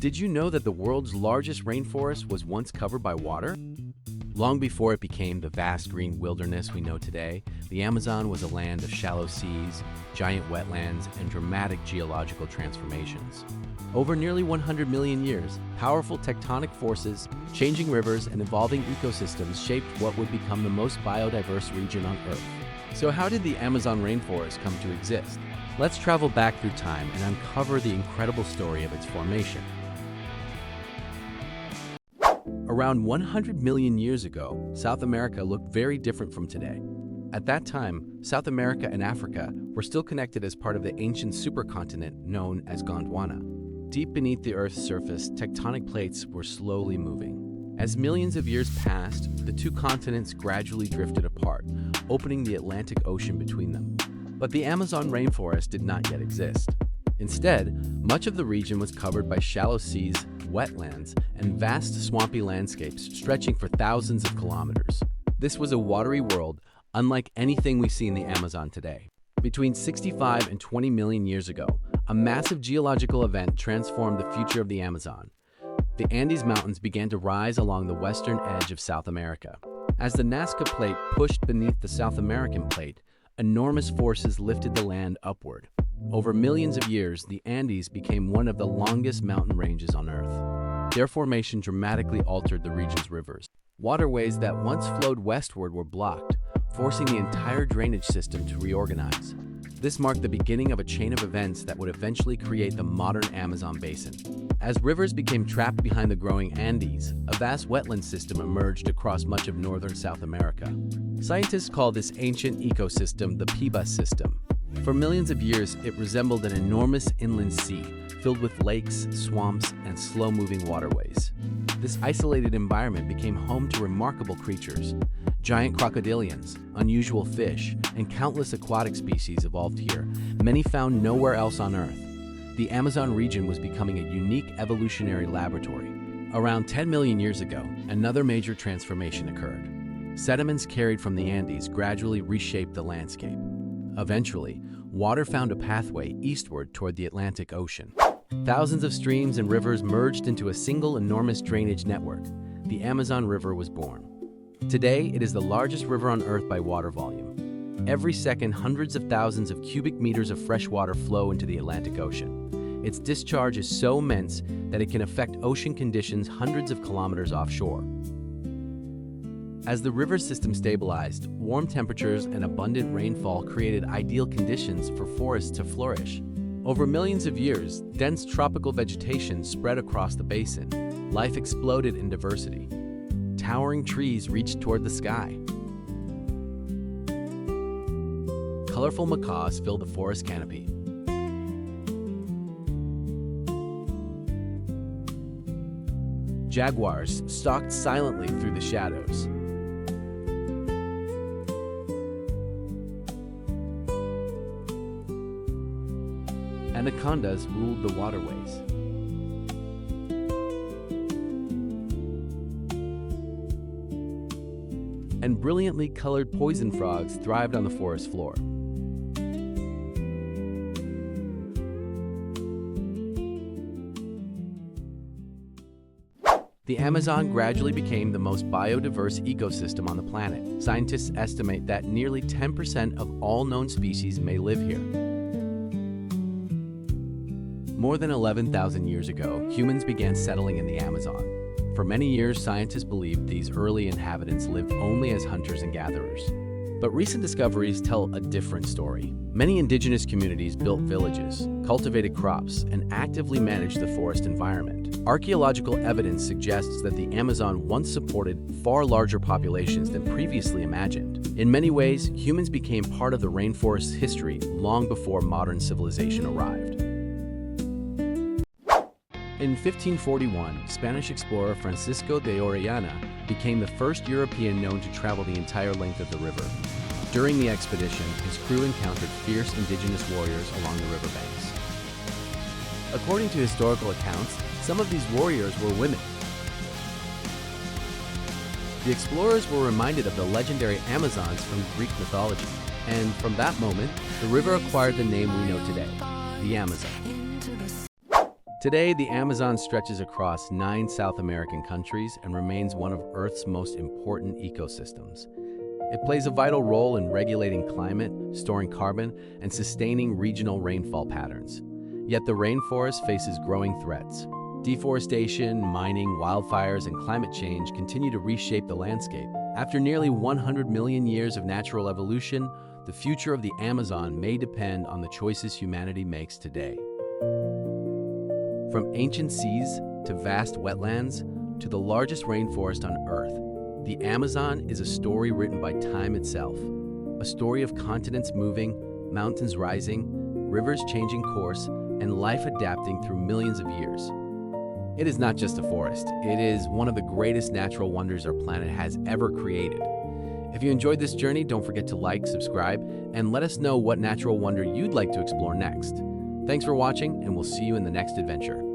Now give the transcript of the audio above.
Did you know that the world's largest rainforest was once covered by water? Long before it became the vast green wilderness we know today, the Amazon was a land of shallow seas, giant wetlands, and dramatic geological transformations. Over nearly 100 million years, powerful tectonic forces, changing rivers, and evolving ecosystems shaped what would become the most biodiverse region on Earth. So how did the Amazon rainforest come to exist? Let's travel back through time and uncover the incredible story of its formation. Around 100 million years ago, South America looked very different from today. At that time, South America and Africa were still connected as part of the ancient supercontinent known as Gondwana. Deep beneath the Earth's surface, tectonic plates were slowly moving. As millions of years passed, the two continents gradually drifted apart, opening the Atlantic Ocean between them. But the Amazon rainforest did not yet exist. Instead, much of the region was covered by shallow seas, wetlands, and vast swampy landscapes stretching for thousands of kilometers. This was a watery world, unlike anything we see in the Amazon today. Between 65 and 20 million years ago, a massive geological event transformed the future of the Amazon. The Andes Mountains began to rise along the western edge of South America. As the Nazca Plate pushed beneath the South American plate, enormous forces lifted the land upward. Over millions of years, the Andes became one of the longest mountain ranges on Earth. Their formation dramatically altered the region's rivers. Waterways that once flowed westward were blocked, forcing the entire drainage system to reorganize. This marked the beginning of a chain of events that would eventually create the modern Amazon basin. As rivers became trapped behind the growing Andes, a vast wetland system emerged across much of northern South America. Scientists call this ancient ecosystem the Pibas system. For millions of years, it resembled an enormous inland sea, filled with lakes, swamps, and slow-moving waterways. This isolated environment became home to remarkable creatures. Giant crocodilians, unusual fish, and countless aquatic species evolved here, many found nowhere else on Earth. The Amazon region was becoming a unique evolutionary laboratory. Around 10 million years ago, another major transformation occurred. Sediments carried from the Andes gradually reshaped the landscape. Eventually, water found a pathway eastward toward the Atlantic Ocean. Thousands of streams and rivers merged into a single enormous drainage network. The Amazon River was born. Today, it is the largest river on Earth by water volume. Every second, hundreds of thousands of cubic meters of fresh water flow into the Atlantic Ocean. Its discharge is so immense that it can affect ocean conditions hundreds of kilometers offshore. As the river system stabilized, warm temperatures and abundant rainfall created ideal conditions for forests to flourish. Over millions of years, dense tropical vegetation spread across the basin. Life exploded in diversity. Towering trees reached toward the sky. Colorful macaws filled the forest canopy. Jaguars stalked silently through the shadows. Anacondas ruled the waterways. And brilliantly colored poison frogs thrived on the forest floor. The Amazon gradually became the most biodiverse ecosystem on the planet. Scientists estimate that nearly 10% of all known species may live here. More than 11,000 years ago, humans began settling in the Amazon. For many years, scientists believed these early inhabitants lived only as hunters and gatherers. But recent discoveries tell a different story. Many indigenous communities built villages, cultivated crops, and actively managed the forest environment. Archaeological evidence suggests that the Amazon once supported far larger populations than previously imagined. In many ways, humans became part of the rainforest's history long before modern civilization arrived. In 1541, Spanish explorer Francisco de Orellana became the first European known to travel the entire length of the river. During the expedition, his crew encountered fierce indigenous warriors along the riverbanks. According to historical accounts, some of these warriors were women. The explorers were reminded of the legendary Amazons from Greek mythology, and from that moment, the river acquired the name we know today, the Amazon. Today, the Amazon stretches across 9 South American countries and remains one of Earth's most important ecosystems. It plays a vital role in regulating climate, storing carbon, and sustaining regional rainfall patterns. Yet the rainforest faces growing threats. Deforestation, mining, wildfires, and climate change continue to reshape the landscape. After nearly 100 million years of natural evolution, the future of the Amazon may depend on the choices humanity makes today. From ancient seas to vast wetlands to the largest rainforest on Earth, the Amazon is a story written by time itself. A story of continents moving, mountains rising, rivers changing course, and life adapting through millions of years. It is not just a forest, it is one of the greatest natural wonders our planet has ever created. If you enjoyed this journey, don't forget to like, subscribe, and let us know what natural wonder you'd like to explore next. Thanks for watching, and we'll see you in the next adventure.